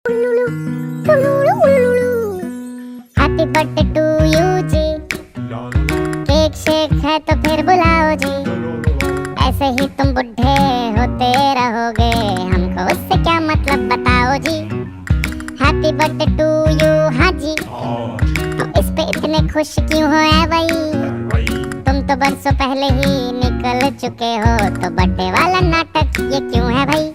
Happy birthday to you जी, cake शेक है तो फिर बुलाओ जी। ऐसे ही तुम बुढ़े होते रहोगे, हमको उससे क्या मतलब बताओ जी। हैप्पी बर्थडे टू यू, हाँ जी। तो इस पे इतने खुश क्यों हो ऐ भाई, तुम तो बरसों पहले ही निकल चुके हो, तो बर्थडे वाला नाटक ये क्यों है भाई।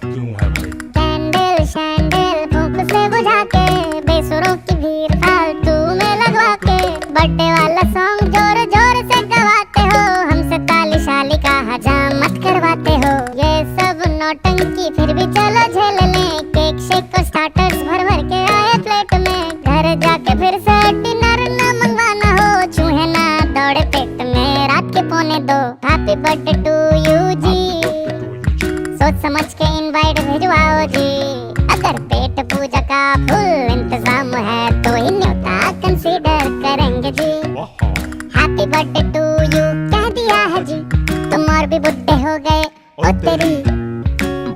कैंडल शैंडल फूंक से बुझा के, बेसुरों की भीड़ फालतू में लगवा के, बर्थडे वाला सॉन्ग जोर जोर से गवाते हो, हमसे ताली शाली का हजामत करवाते हो। ये सब नौटंकी फिर भी चलो झेल लें, केक शेक को स्टार्टर्स भर भर के आए प्लेट में, घर जाके फिर से डिनर ना मंगवाना हो, चूहे ना दौड़े पेट में रात के 1:45। हैप्पी बर्थडे टू यू जी, सोच समझ के इनवाइट भिजवाओ जी। अगर पेट पूजा का फुल इंतजाम है तो ही न्योता कंसीडर करेंगे जी। हैप्पी बर्थडे टू यू कह दिया है जी, तुम और भी बुढ़े हो गए ओ तेरी।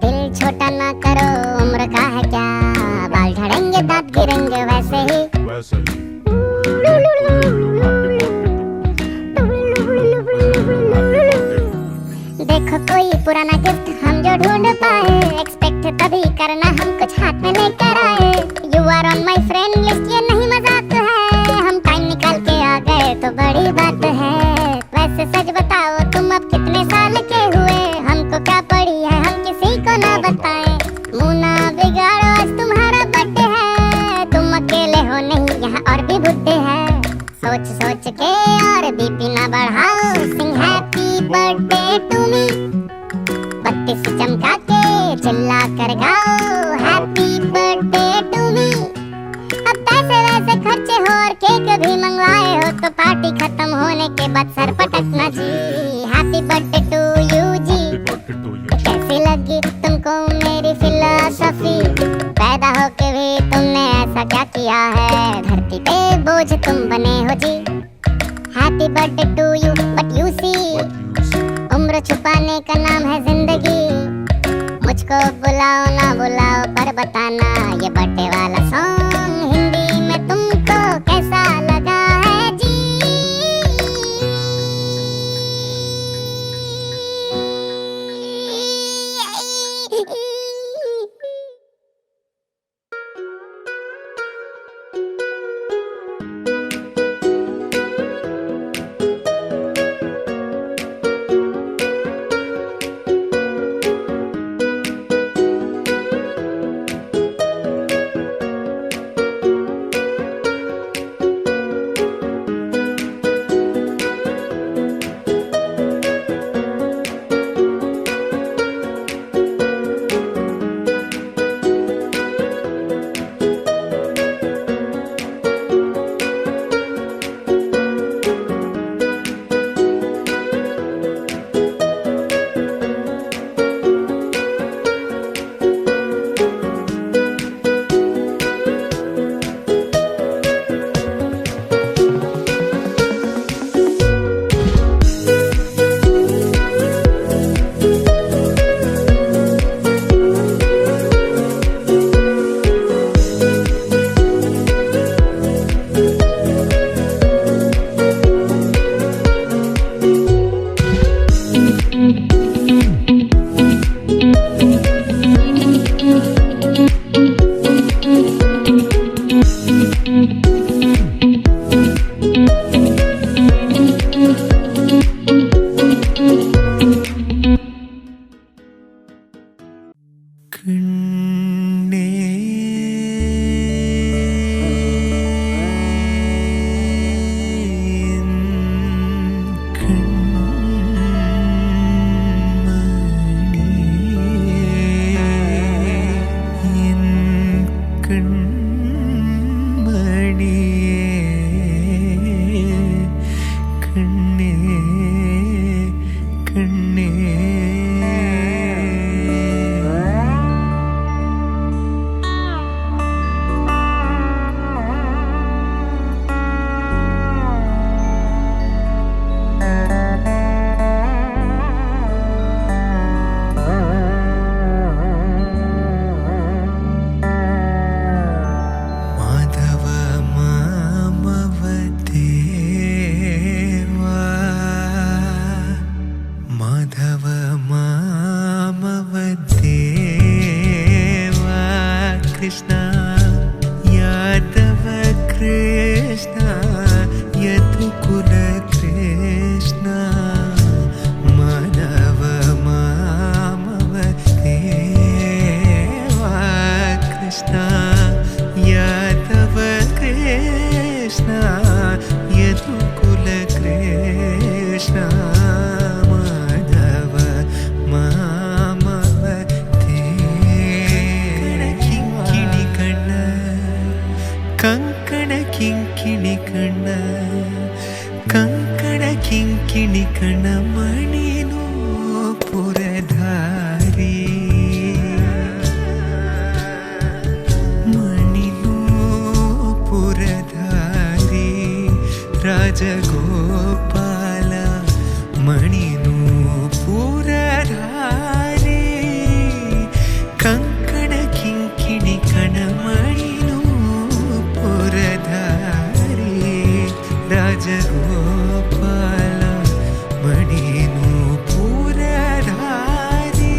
दिल छोटा ना करो, उम्र का है क्या, बाल झड़ेंगे दांत गिरेंगे वैसे ही। देखो कोई पुराना गिफ्ट हम जो ढूंढ पाए, एक्सपेक्ट तभी करना हम कुछ हाथ में लेकर आए। You are on my friend list, ये नहीं मजाक है, हम टाइम निकाल के आ गए तो बड़ी बात है। वैसे सच बताओ तुम अब कितने साल के हुए, हमको क्या पड़ी है हम किसी को ना बताएं। मुंह ना बिगाड़ो आज तुम्हारा बर्थडे है, तुम अकेले हो नहीं यहाँ और भी बुड्ढे हैं। सोच सोच के और बीपी ना बढ़ाओ, सिंग हैप्पी बर्थडे टू मी, बत्ती से चमका के चिल्ला कर गाओ हैप्पी बर्थडे टू मी। अब पैसे वैसे खर्चे हो और केक भी मंगवाए हो, तो पार्टी खत्म होने के बाद सर पटकना जी। हैप्पी बर्थडे टू यू जी, तो कैसी लगी तुमको मेरी फिलॉसफी, पैदा होके भी तुमने ऐसा क्या किया है, धरती पे बोझ तुम बने हो जी। Happy birthday to you but you see, उम्र छुपाने का नाम है जिंदगी। मुझको बुलाओ ना बुलाओ पर बताना, ये बर्थडे वाला सॉन्ग हिंदी में तुमको कैसा लगा है जी। కృష్ణ యాదవ కృష్ణ యదుకుల కృష్ణ మానవ మామవ దేవా కృష్ణ యాదవ కృష్ణ యదుకుల కృష్ణ మాధవ మామవ కింకిణి కಣ್ಣ ಕಂಕಣ ಕಿಂಕಿಣಿ ಕಣ್ಣ ಕಂಕಣ ಕಿಂಕಿಣಿ ಕಣ್ಣ ಮಣಿನು ಪುರಧಾರಿ ಮಣಿನು ಪುರಧಾರಿ ರಾಜಗೋಪಾಲ ಮಣಿನು ಪುರಧಾರಿ ಕಂಕಣ ಕಿಂಕಿಣಿ ಕಣ ಮಣಿನು ಪುರಧಾರಿ ರಾಜಗೋಪಾಲ ಮಣಿನು ಪುರಧಾರಿ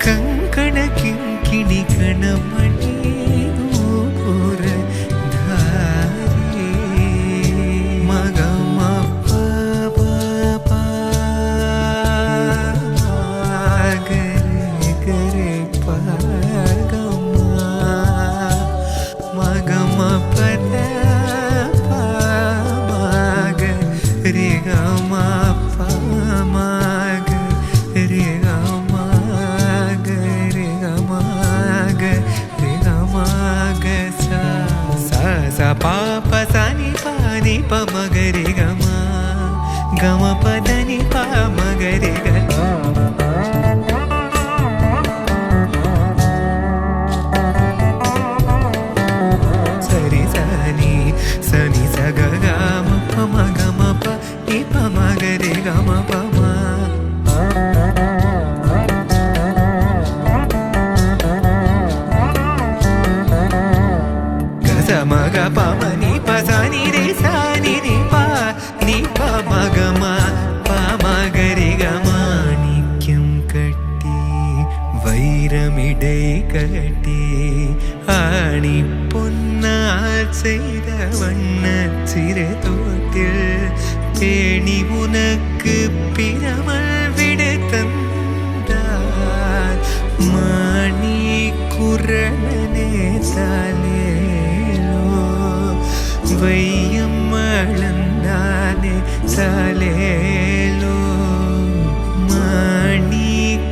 ಕಂಕಣ ಕಿಂಕಿಣಿ ಕಣ ಮಣಿನು ಪುರಧಾರಿ ಮಗ ಮಪ್ಪ ಪಾಪ ಗರೆ ಗರೆ ಪಗಮ ಮಗಮ ಪದ ಮಗ ರೇ ಗಮ ಪ ಮಗ ರೇ ಗಮ ಗ ರೇ ಗಮ ಗ ರೇ ಗಮ ಗ ಸ ಸ ಪಾಪ ಸನಿ ಪಾನಿ ಪ ಮಗ ರೇ ಗಮ ಗಮ ಪದನಿ ಪ ಮಗ ರೇ ಗ ಸರಿ ಸನಿ ಸನಿ ಸ ಗ ಗ ಮ ಪ ಮ ಗ ಮ ಪ ನಿ ಪ ಮ ಗ ರೇ ಗ ಮ ಪ ಮ ಗ ಸ ಮ ಗ ಪ ಮ ನಿ ಪ ಸ ನಿ ರೇ ಸ ನಿ ನಿ ಪ ನಿ ಪ ಮ ಗ ಮ ಪ ಮ ಗ ರೇ ಗ ಮಾಣಿಕ್ಯಂ ಕಟ್ಟಿ வைரமிடை கட்டி ஆணி பொன்னால் செய்த வண்ணச் சிறு தோட்டில் பேணி உனக்கு பிரமல் விட தந்தார் மாணி குரணனே சாலேலோ வையம் அளந்தானே சாலேலோ மாணி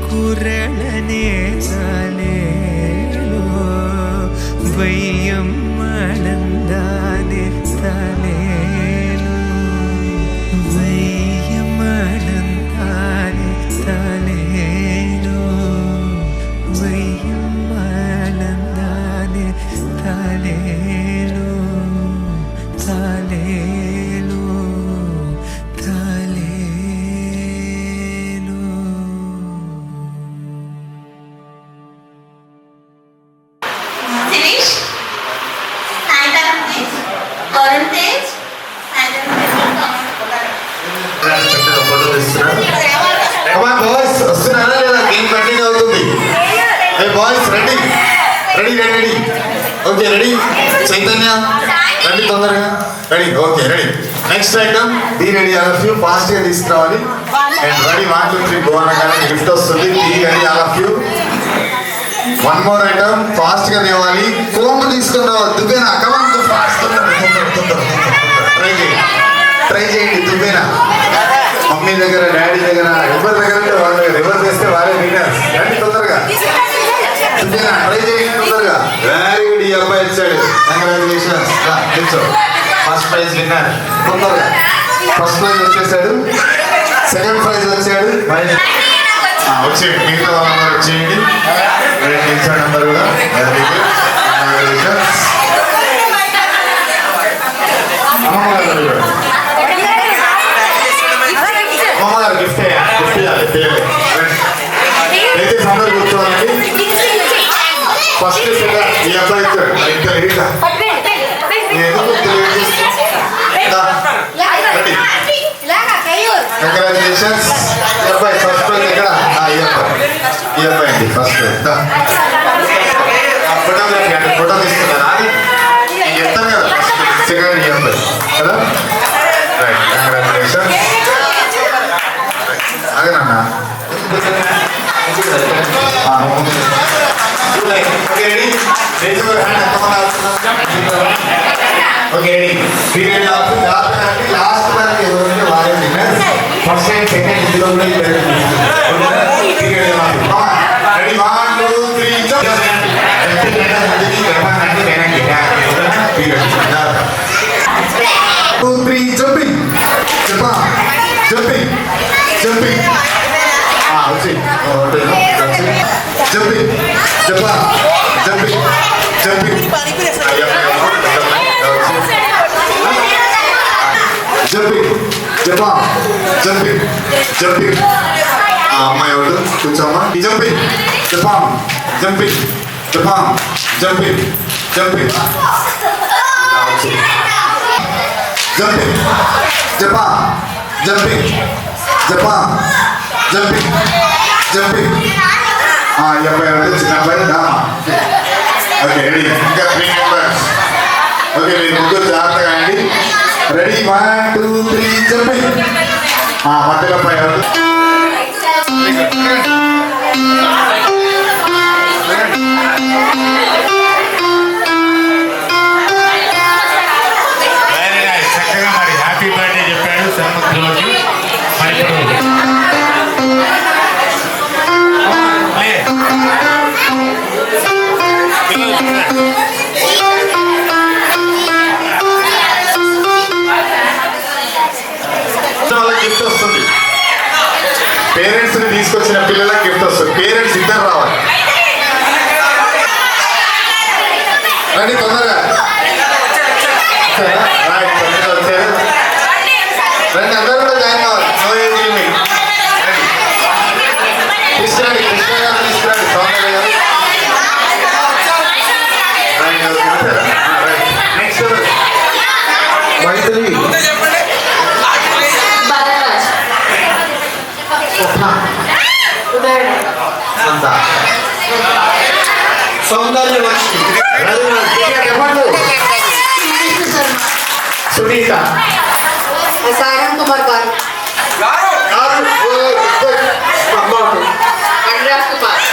குரணனே சாலேலோ வையம் அளந்தானே சாலேலோ வையம் அளந்தானே சாலேலோ வையம் அளந்தானே சாலேலோ சாலேலோ సాలేలో Finish. Sayankalam Tej, Varun Tej, Sayankalam Tej. Photo తీస్తున్నారు. బాయ్స్ వస్తున్నారా లేదా? గేమ్ కంటిన్యూ అవుతుంది. Boys ready ready ready ready okay ready Chaitanya రండి తొందరగా ready okay ready next item be ready all of you fast గా తీసుకురావాలి అండ్ రెడీ 1 2 3 గో అనగానే gift వస్తుంది. Be ready all of you one more item fast గా తేవాలి. కోంబు తీసుకుని రావాలి. దుబ్బేనా కమాన్ ఫాస్ట్ ట్రై చేయండి. దుబ్బేనా మమ్మీ దగ్గర డాడీ దగ్గర ఎవరి దగ్గర ఉంటే వాళ్ళ దగ్గర ఎవరు చేస్తే వారే విన్నర్స్. రండి తొందరగా దుబ్బేనా ట్రై చేయండి తొందరగా. Very good. ఈ అబ్బాయి వచ్చాడు. కంగ్రాచులేషన్స్. ఫస్ట్ ప్రైజ్ విన్నర్ తొందరగా. ఫస్ట్ ప్రైజ్ వచ్చేసాడు. సెకండ్ ప్రైజ్ వచ్చాడు. వచ్చేయండి మిగతా వాళ్ళందరూ వచ్చేయండి. నిలిచాడు అందరు కూడా. Very good. కంగ్రాచులేషన్స్. అమ్మగారు గిఫ్ట్ ఇవ్వాలి. అందరు కూర్చోవాలండి. ఫస్ట్ ఈ అబ్బాయి ఇచ్చాడు. కంగ్రాచులేషన్స్. ఈ అబ్బాయి ఫస్ట్ ప్రైజ్ ఎక్కడ? ఈ అబ్బాయి అండి first prize. Raise your hand. Okay, ready. Period of last one is only one winner. First and second is only period of come on. Ready, 1, 2, 3, jump. Period. 2, 3, jumping. Jump on. Jumping. Jumping. Okay. Jumping. Jump on. Jumping. Jumping. Jumping. Jump on. Jumping. Jumping. అమ్మాయి ఎవరు కూర్చోమ్మా jumping జపాం jumping జపాం jumping jumping jumping జపాం jumping జపాం jumping jumping ఈ అబ్బాయి ఎవరు చిన్న అబ్బాయి రామా ఓకే రెడీ ఇంకా 3 మెంబర్స్ ఓకే మీరు ముగ్గురు జాగ్రత్తగా అండి రెడీ 1 2 3 జంపింగ్ మధ్యలో అబ్బాయి ఎవరు చక్కగా మరి హ్యాపీ బర్త్డే చెప్పాడు సన్ముఖులకి మరి గిఫ్ట్ వస్తుంది పేరెంట్స్ ని తీసుకొచ్చిన పిల్లలకి గిఫ్ట్ వస్తుంది పేరెంట్స్ ఇద్దరు రావాలి రండి తొందరగా వచ్చారు రండి అందరూ కూడా జాయిన్ కావాలి నో ఏజ్ లిమిట్ తీసుకురండి కృష్ణ గారు తీసుకురండి సౌందర్య గారు నెక్స్ట్ మైత్రి సౌందర్య సునీత సారం కుమార్ గారు అనురాగ్ కుమార్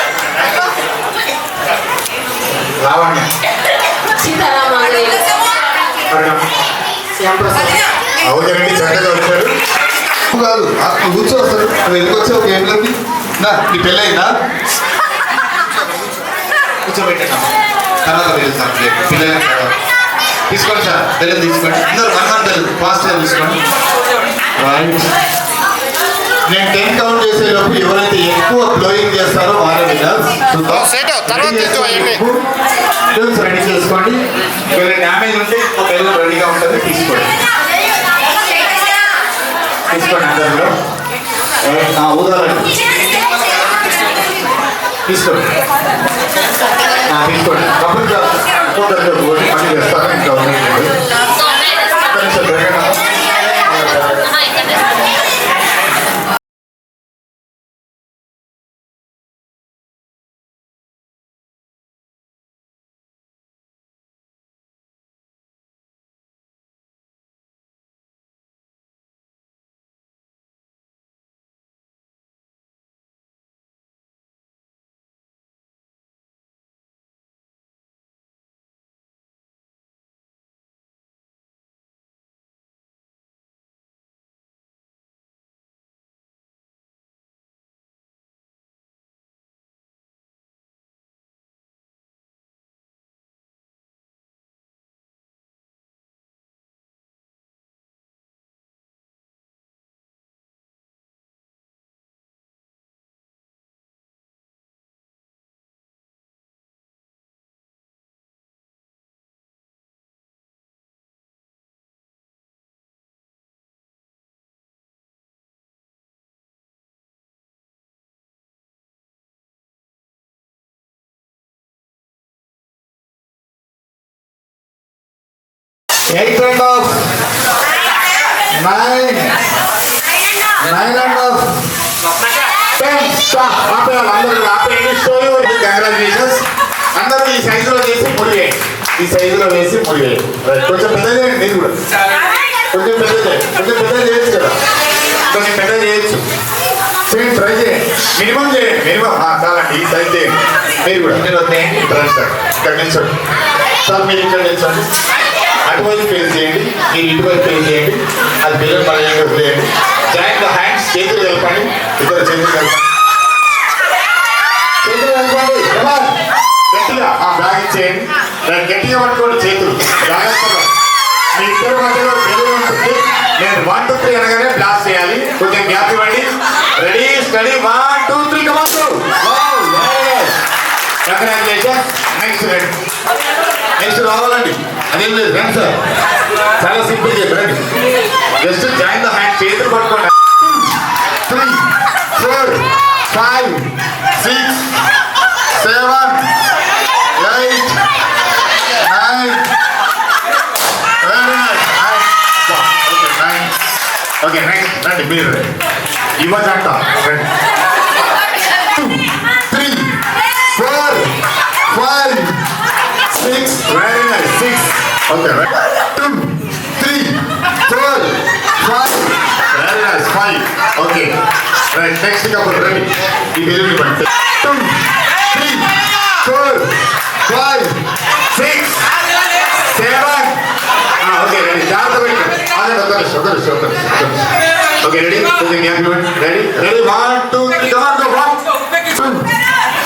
లావణ్య సీతారామయ్య శ్యాంప్రసాద్ అవునండి చక్కగా వచ్చాడు కాదు కూర్చో వస్తాడు నువ్వు ఎందుకు వచ్చావు గేమ్లోకి నా నీ పెళ్ళయిందా కూర్చోబెట్టా తర్వాత వెళ్తాను పిల్లలు తీసుకోండి సార్ పిల్లలు తీసుకోండి అందరూ మనమంటారు ఫాస్ట్గా తీసుకోండి రైట్ నేను 10 కౌంట్ చేసేలోపు ఎవరైతే ఎక్కువ బ్లోయింగ్ చేస్తారో వాళ్ళ మీద రెడీ చేసుకోండి ఒకవేళ డ్యామేజ్ ఉంటే ఒక బెల్లం రెడీగా ఉంటుంది తీసుకోండి తీసుకోండి అందరిలో ఊదాలండి తీసుకోండి తీసుకోండి కబుర్ పని చేస్తాను ఇంకా Eight and off. 9 and off. 10. Stop. ఆపేయాలి అందరూ ఆపేయండి. Show you congratulations. అందరూ ఈ సైజులో వేసి ముడివేయండి. ఈ సైజులో వేసి ముడివేయండి. కొంచెం పెద్ద చేయండి మీరు కూడా. కొంచెం పెద్ద చేయొచ్చు కదా. కొంచెం పెద్ద చేయొచ్చు. ట్రై చేయండి, మినిమం చేయండి, మినిమం చాలండి. ఈ సైజ్ చేయండి. మీరు కూడా మీరు వద్దేయండి, రండి సార్, ఇక్కడ నిల్చోండి సార్, మీరు ఇక్కడ నిల్చోండి. అటువైపు ఫేస్ చేయండి, మీరు ఇటువైపు ఫేస్ చేయండి. అది పిల్లలు పడేయండి, వదిలేయండి. జాయిన్ ద హ్యాండ్స్, చేతులు కలపండి, ఇద్దరు చేతులు కలపండి, చేతులు కలపండి. గట్టిగా బ్యాగ్ ఇచ్చేయండి, గట్టిగా పట్టుకోండి చేతులు జాగ్రత్తగా. మీ ఇద్దరు మధ్యలో తెలుగు ఉంటుంది. నేను 1 2 3 అనగానే బ్లాస్ట్ చేయాలి. కొంచెం గ్యాప్ ఇవ్వండి. Ready steady 1 2 3 command. Congratulation. Next ready, next రావాలండి. అదేం లేదు, రండి సార్, చాలా సింపుల్ చెప్పండి. జస్ట్ జాయిన్ ద హ్యాండ్, చేతులు పట్టుకోండి. 3 4 5 6 7 8 9. ఓకే నెక్స్ట్ రండి, మీరు ఇవ్వచ్చు అంట. రండి 2 3 4 5 6. Very nice, 6. Okay 2 3 4 5. Very nice, 5. Okay right, next couple రండి. ఈ బెలూన్ ఇవ్వండి. 2 3 4 5 6 7. ఓకే రెడీ, జాగ్రత్త పెట్టండి. అదే ఒక నిమిషం. ఓకే రెడీ, కొంచెం గ్యాప్ ఇవ్వండి. Ready ready 1 2 3 command. 1 2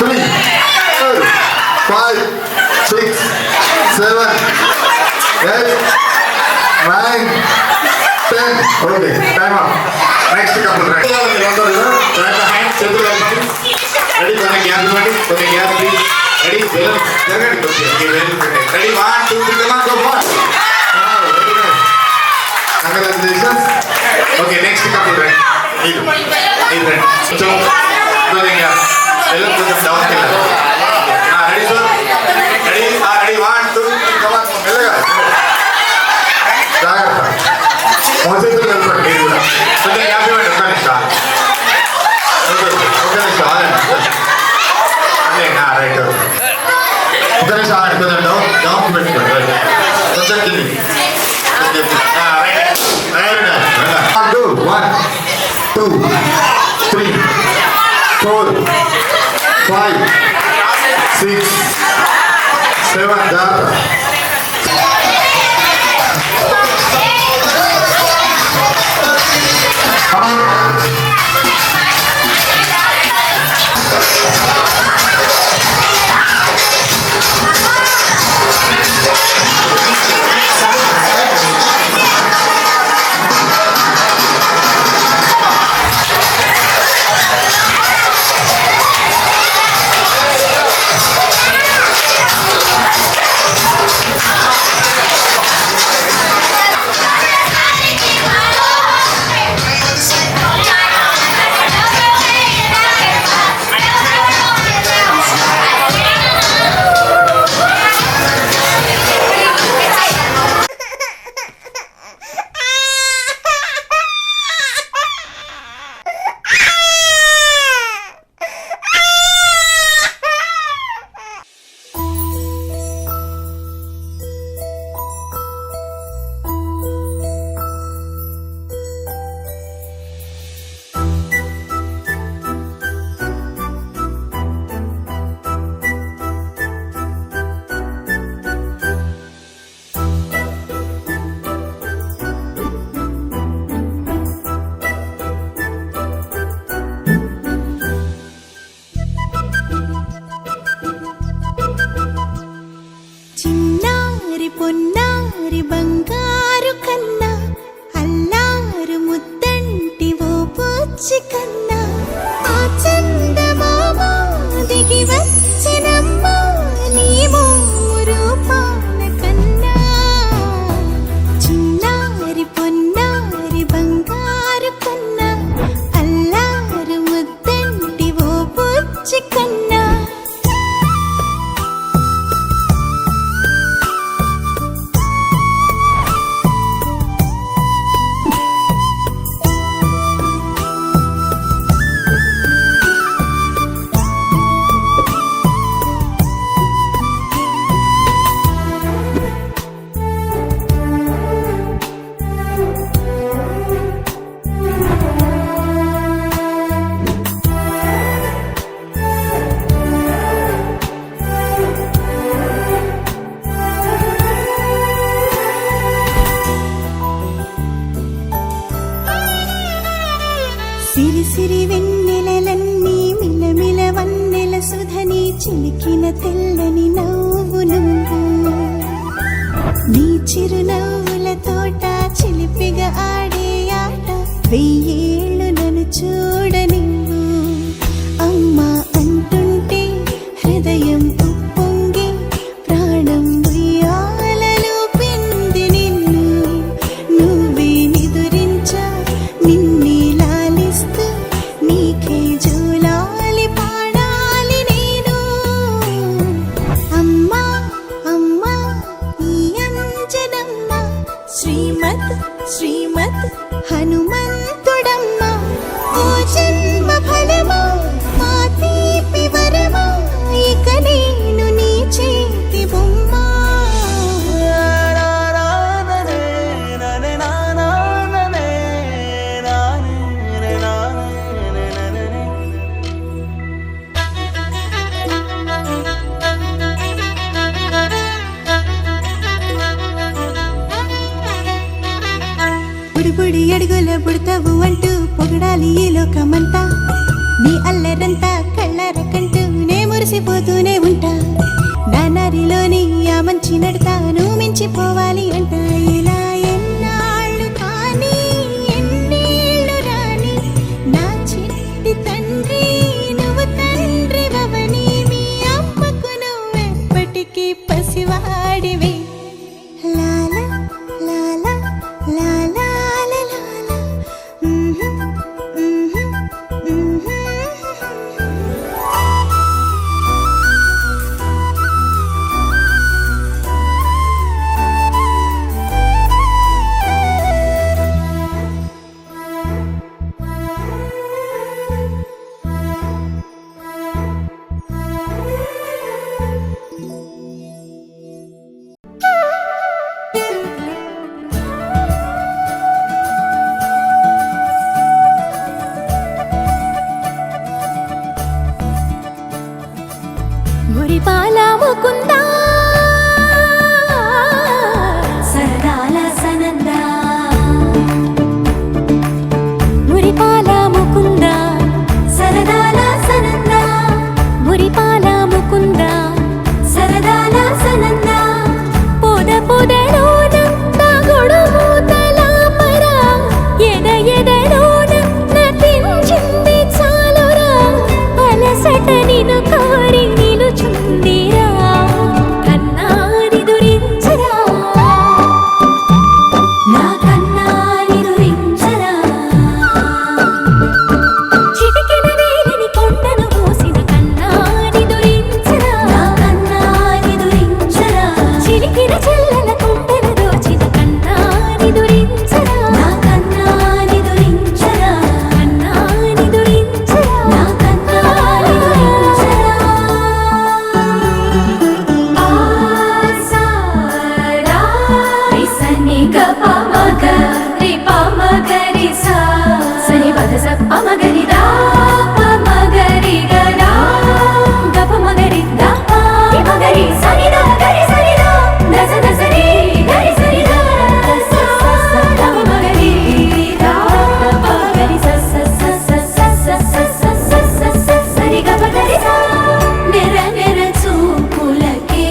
3 4 5 6 7 8 9 10. Okay time up. Next couple ready. Hand చేతులు కలపండి. రెడీ, కొంచెం గ్యాప్ ఇవ్వండి, కొంచెం గ్యాప్ ప్లీజ్. రెడీ, జరగండి కొంచెం. Ready 1 2 3 command. 1. Congratulations. Okay next couple రండి. మీరు రండి, కొంచెం కొంచెం డౌన్కి వెళ్ళాలి. Ready sir, ready ready 1 2 3 command. మెల్లగా జాగ్రత్త, మోసేతులు కలపండి. మీరు కూడా కొంచెం గ్యాప్ ఇవ్వండి. ఒక నిమిషం అదే రైట్. ఇద్దరు సార్ కొంచెం డౌన్ పెట్టుకోండి. కొంచెం కింది. 1 2 3 4 5 6 7. జాగ్రత్త. పొన్నారి బంగారు కన్నా అల్లారు ముద్దంటి ఓ పూచి కన్నా ఆ చందమామ దిగి వచ్చినమ్మ నీ రూపాల కన్నా చిన్నారి పొన్నారి బంగారు కన్నా అల్లారు ముద్దంటి ఓ పూచి కన్నా చిరునవ్వుల తోట చిలిపిగా ఆడే ఆట వెయ్యేళ్ళు నన్ను చూడనివ్వు అమ్మా అంటుంటే హృదయం ఉప్పొంగి ప్రాణం ఉయ్యాలలో పిండి నిన్ను నువ్వే నిదురించా నిన్నే లాలిస్తూ నీకే జూలాలి పాడాలి నేను అమ్మా అమ్మా ఈ అంజనమ్మ శ్రీమత్ శ్రీమత్ హనుమంతుడమ్మ ఓ జన్మ ఫలమా మా తీపి వరమా ఇక నేను నీ చేతి బొమ్మ బుడిబుడి అడుగుల బుడతావు అంటూ పొగడాలి ఈ లోకమంతా నీ అల్లరంతా కళ్ళరకంటూ నే మురిసిపోతూనే ఉంటా నా నరిలోని ఆ మంచి నడతా నువ్వు మించిపోవాలి అంట ఇలా ఎన్నాళ్ళు కానీ ఎన్నేళ్ళు రాని నా చిట్టి తండ్రి నువ్వు తండ్రి వవని మీ అమ్మకు నువ్వెప్పటికీ పసివాడివి లాలా లాలా లాలా లాలా మురిపాల ముకుందా సరదాల సనందా మురిపాల ముకుందా సరదాల సనందా మురిపాల ముకుందా సరదాల సనందా పొద పొదలోన నా గొడుగుతల పరా ఎద ఎదలోన నటించింది చాలురా అలసట నిన్ను కోరి నిలుచుందిరా కన్నాని దురించరా నా కన్నాని దురించరా చిటికెన వేలిని కొండను మోసిన కన్నాని దురించరా నా కన్నాని దురించరా చిలికిన చెల్లెల కొండను దోచిన కన్నాని దురించరా నా కన్నాని దురించరా కన్నాని దురించరా నా కన్నాని దురించరా ఆసారా ఇసని గప మగ రి ప మగ రి సా సని పద స ప మగ రి దా ప మగ రి గ రా గప మగ రి దా ప రి మగ రి సని దా గ రి సని దా ద స ద స రి గ రి సని దా స స స ద ప మగ రి దా ప గ రి స స స స స స స స స స స సరి గ ప గ రి సా నెర నెర చూపులకే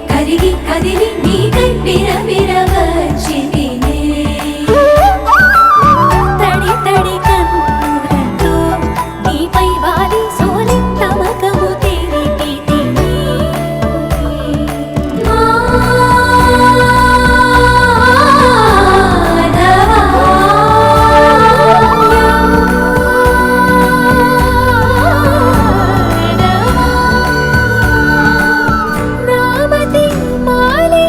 కరిగి కదిలి నీకై బిర బిర వచ్చితినే తడి తడి కన్నులతో నీపై వాలి సోలి తమకము తెరిపితినే నామతి మాలి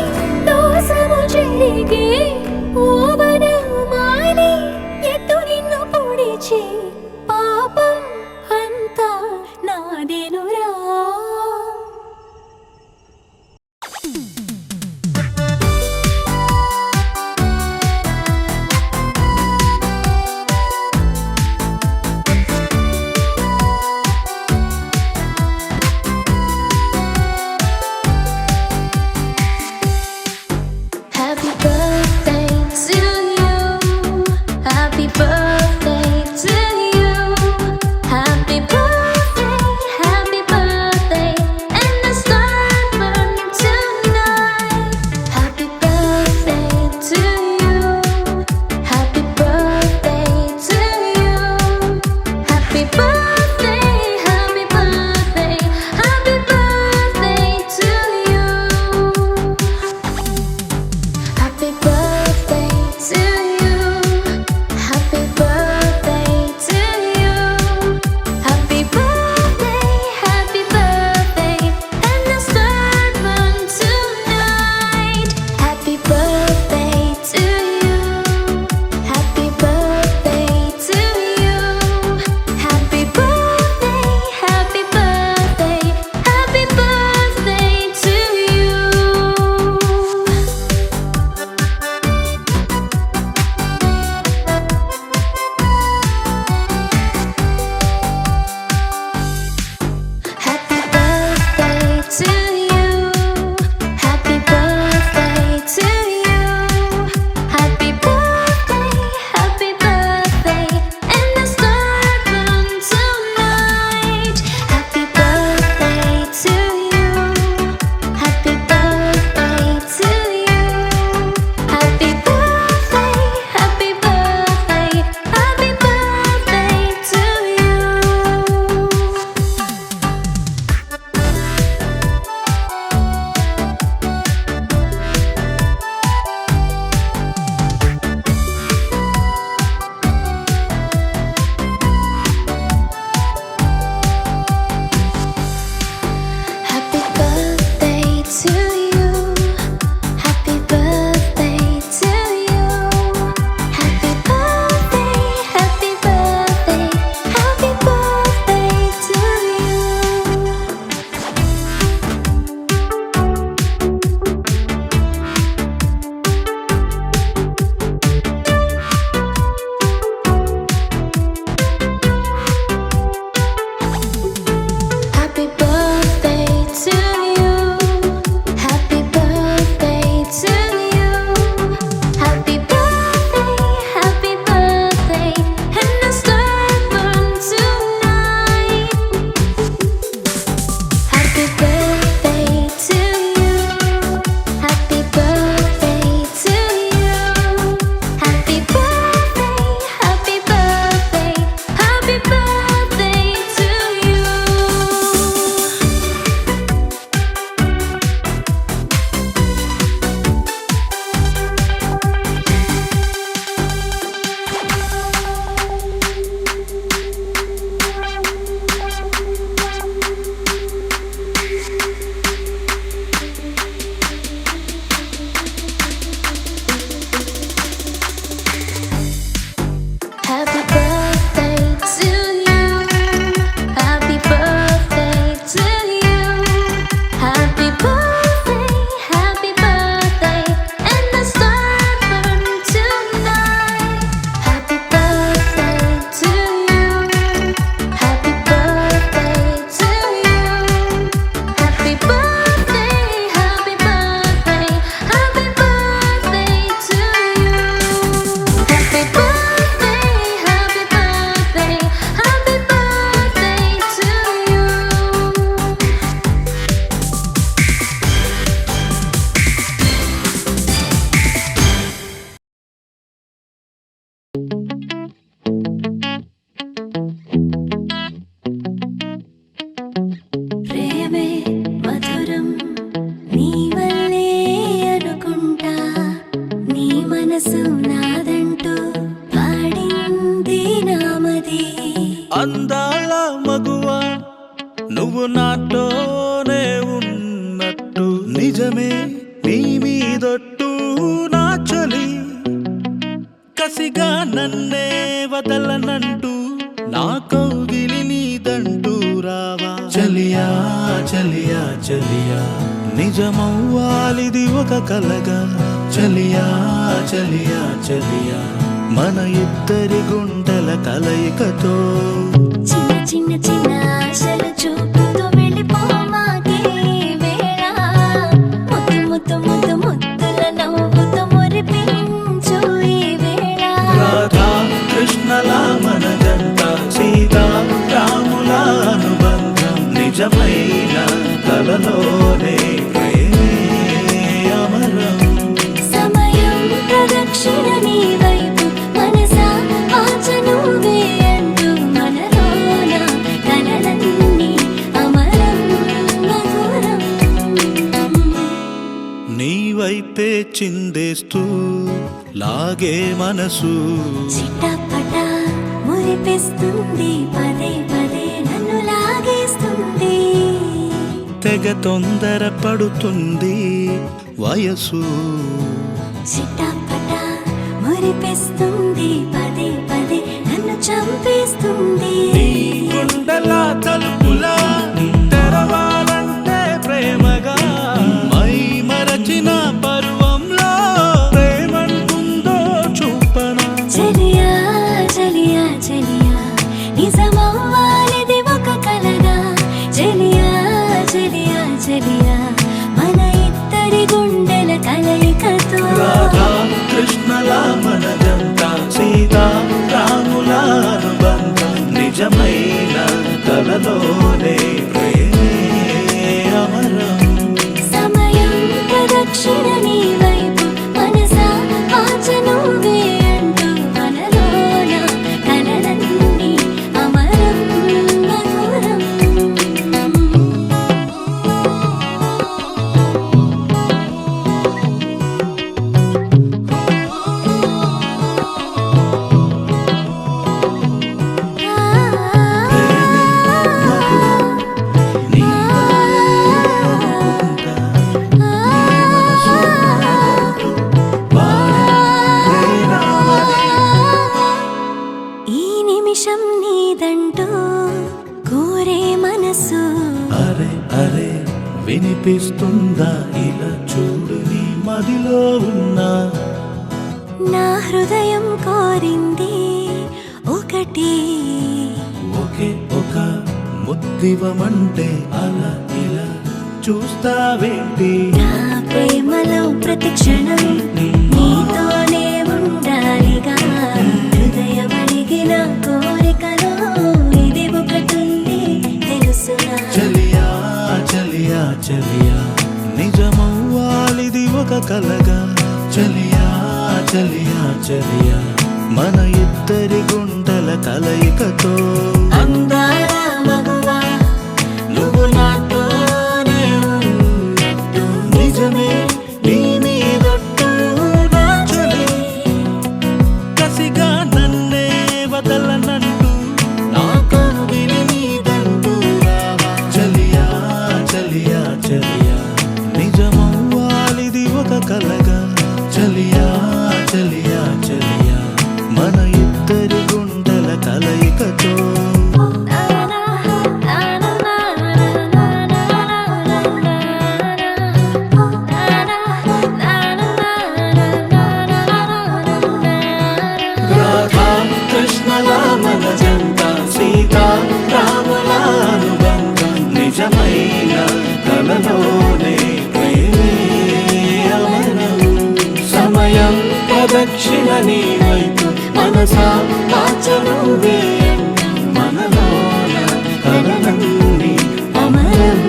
మీదొట్టు నా చలి కసిగా నన్నే వదలనంటూ నా కౌగిలి నీదంటూ రావా చలియా చలియా చలియా నిజమవ్వాలిది ఒక కలగా చలియా చలియా చలియా మన ఇద్దరి గుండెల కలయికతో చిన్న చిన్న చిన్న ఆశలు చూపుతూ వెళ్ళిపోమాకే వేళ ముద్దు ముద్దు ముద్దు ముద్దుల నవ్వుతూ మురిపించు ఈ వేళ రాధా కృష్ణల మన జంట సీతా రాముల అనుబంధం నిజమైన కలలోనే ప్రేమే అమరం సమయం ప్రదక్షిణ నీ వైపు మనసా వాచ నువ్వే అంటూ మనలోన కలలన్నీ అమరం మధురం నీ వైపే చిందేస్తూ లాగే మనసు చిట్టపట మురిపిస్తుంది పదే పదే నన్ను లాగేస్తుంది తెగ తొందర పడుతుంది వయసు చిట్టపట మురిపిస్తుంది పదే పదే నన్ను చంపేస్తుంది నీ గుండెల తలుపులా తెరవాలంటే ప్రేమగా మై మరచిన పరువంలో ప్రేమంటుందో చూపనా చలియా చలియా చలియా నిజమవ్వాలిది ఒక కలగా చలియా చలియా చలియా మన ఇద్దరి గుండెల కలయికతో రాధా కృష్ణల మన జంట సీతా రాముల అనుబంధం నిజమైన కలలోనే ప్రేమే అమరం సమయం ప్రదక్షిణ నీ వైపు మనసా వాచ నువ్వే అంటూ మనలోన కలలన్నీ అమరం మధురం నీ అనుకుంటా నీ మనసు అంటూ వాడే రావాలి. ఈ నిమిషం నీదంటూ కోరే మనసు అరే అరే వినిపిస్తుందా ఇలా చూడు నీ మదిలో ఉన్నా నా హృదయం కోరింది ఒకటి ఒకే ఒక ముద్దివమంటే అలా ఇలా చూస్తావేంటి నా ప్రేమలో ప్రతి క్షణం నీతోనే ఉండాలిగా హృదయం అడిగిన కోరికలో ఇది ఒకటుంది తెలుసునా చలియా చలియా చలియా నిజమవ్వాలిది ఒక కలగా చలియా చలియా చలియా మన ఇద్దరి గుండెల కలయికతో అందాల మగువా నువ్వు నాతోనే ఉన్నట్టు నిజమే నీ మీదొట్టు నా చలి కసిగా నన్నే వదలనంటూ నా కౌగిలి నీదంటూ రావా చలియా చలియా చలియా నిజమవ్వాలిది ఒక కలగా చలియా చలియా చలియా మన ఇద్దరి గుండెల కలయికతో రాధా కృష్ణల మన జంట సీతా రాముల అనుబంధం నిజమైన కలలోనే ప్రేమే అమరం సమయం ప్రదక్షిణ నీ వైపు మనసా వాచ నువ్వే మనలోన కలలన్నీ అమరం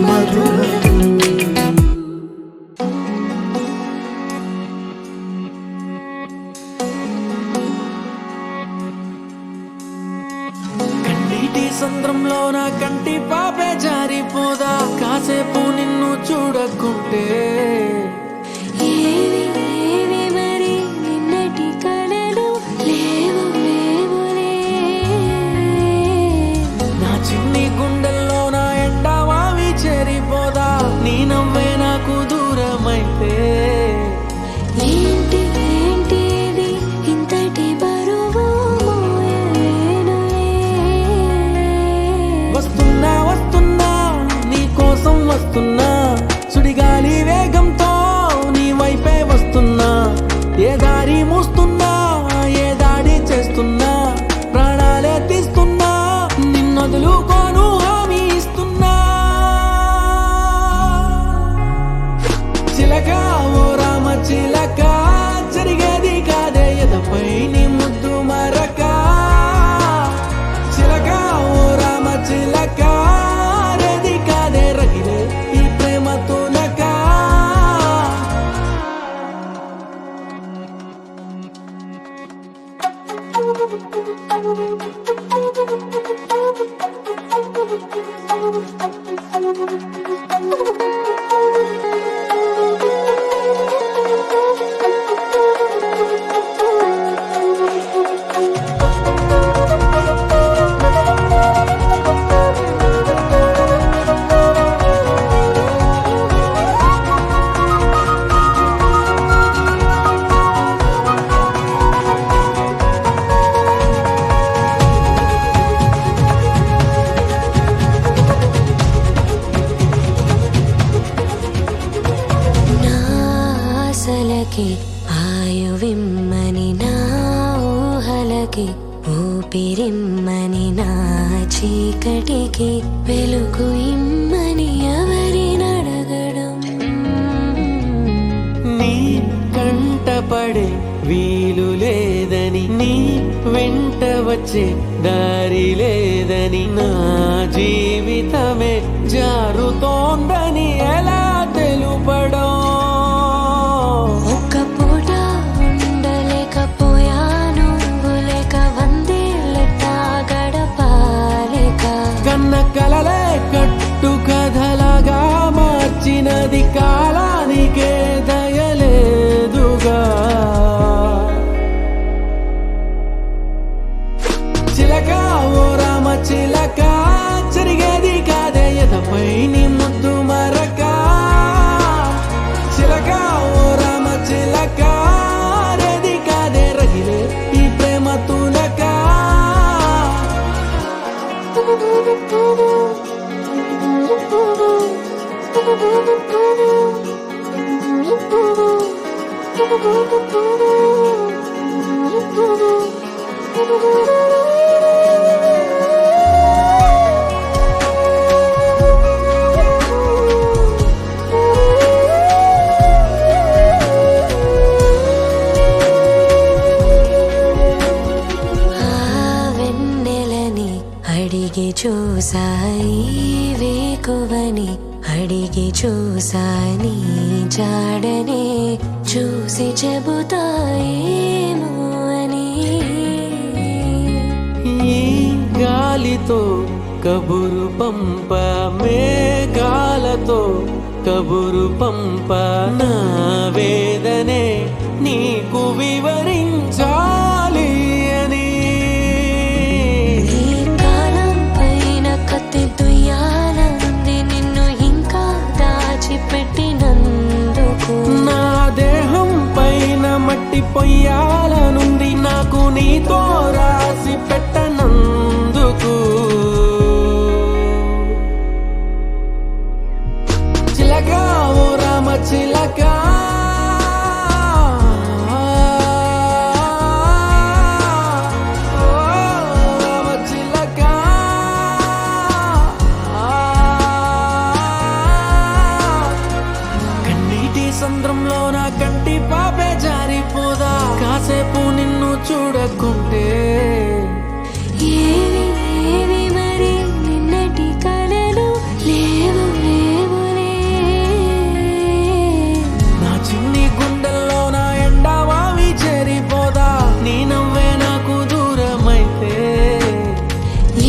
మధురం కన్నీటి సంద్రంలో నా కంటి పాపే జారిపోదా కాసేపు నిన్ను చూడకుంటే ఏవి ఏవి మరి నిన్నటి కలలు లేవు లేవులే నా చిన్ని గుండెల్లో నా ఎండమావి చేరిపోదా నీ నవ్వే నాకు దూరమైతే ఓ రామ చిలక జరిగేది కాదే ఎదపై నీ ముద్దు మరక చిలక ఓ రామ చిలక రేది కాదే రగిలే ఈ ప్రేమ తునక ఆశలకి ఆయువిమ్మని నా ఊహలకి ఊపిరిమ్మని నా చీకటికి వెలుగు ఇమ్మని ఎవరినడగడం నీ కంటపడే వీలు లేదని నీ వెంట వచ్చే దారి లేదని నా జీవితమే జారుతోందని ఎలా తెలుపడం ఒక్క పూట ఉండలేకపోయాను లేక వందేళ్ళ గడపాలేక కన్న కలలే కట్టు కథలాగా మార్చినది కాలానికే దయలేదుగా చిలక ఓ రామ చిలక జరిగేది కాదే ఎదపై నీ ముద్దు మరక చిలక ఓ రామ చిలక రేది కాదే రగిలే ఈ ప్రేమ తునక వెన్నెలని అడిగి చూసాయి వేకువని అడిగి చూసాని జాడనే చూసి చెబుతాయేమో అని ఈ గాలితో కబురు పంప మేఘాలతో కబురు పంప నా వేదనే నీకు వివరించాలి అని ఈ కాలం పైన కత్తి దుయ్యాలంది నిన్ను ఇంకా దాచిపెట్టినందుకు నా దేహం పైన మట్టి పొయ్యాలనుంది నాకు నీతో రాసి పెట్టనందుకు చిలక ఓ రామ చిలక ఓ రామ చిలక కన్నీటి సంద్రంలో నా కంటి పాపే జారిపోదా కాసేపు నిన్ను చూడకుంటే ఏవి ఏవి మరి నిన్నటి కలలు లేవు లేవులే నా చిన్ని గుండెల్లో నా ఎండవావి చేరిపోదా నీ నవ్వే నాకు దూరమైతే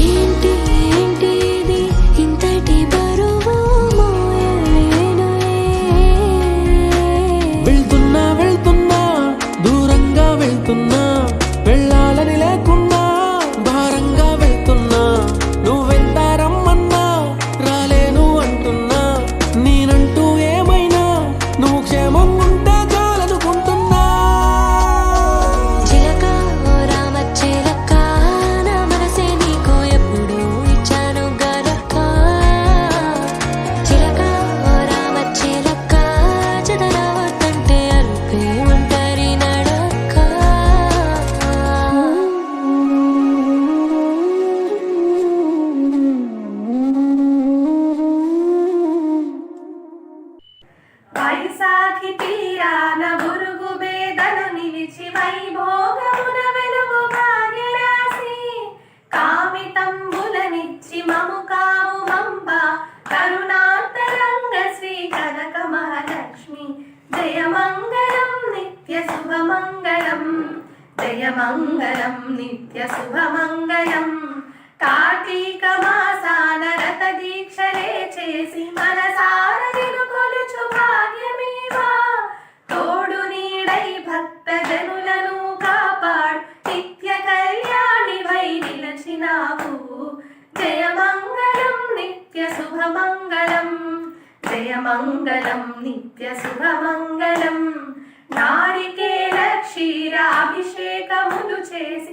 ఏంటి ఏంటి ఇది ఇంతటి బరువు మోయలేనులే వెళ్తున్నా వెళ్తున్నా దూరంగా వెళ్తున్నా వెళ్ళాలని లేకున్నా భారంగా వెళ్తున్నా శుభమంగళం జయమంగళం నిత్య శుభమంగళం కార్తీక మాసాన రత దీక్షలే చేసి మనసారను కొలుచు భాగ్యమేవా తోడు నీడై భక్త జనులను కాపాడు నిత్య కళ్యాణి వై నిలచినావు జయమంగళం నిత్య శుభమంగళం జయమంగళం నిత్య శుభమంగళం నారికేల క్షీరాభిషేకములు చేసి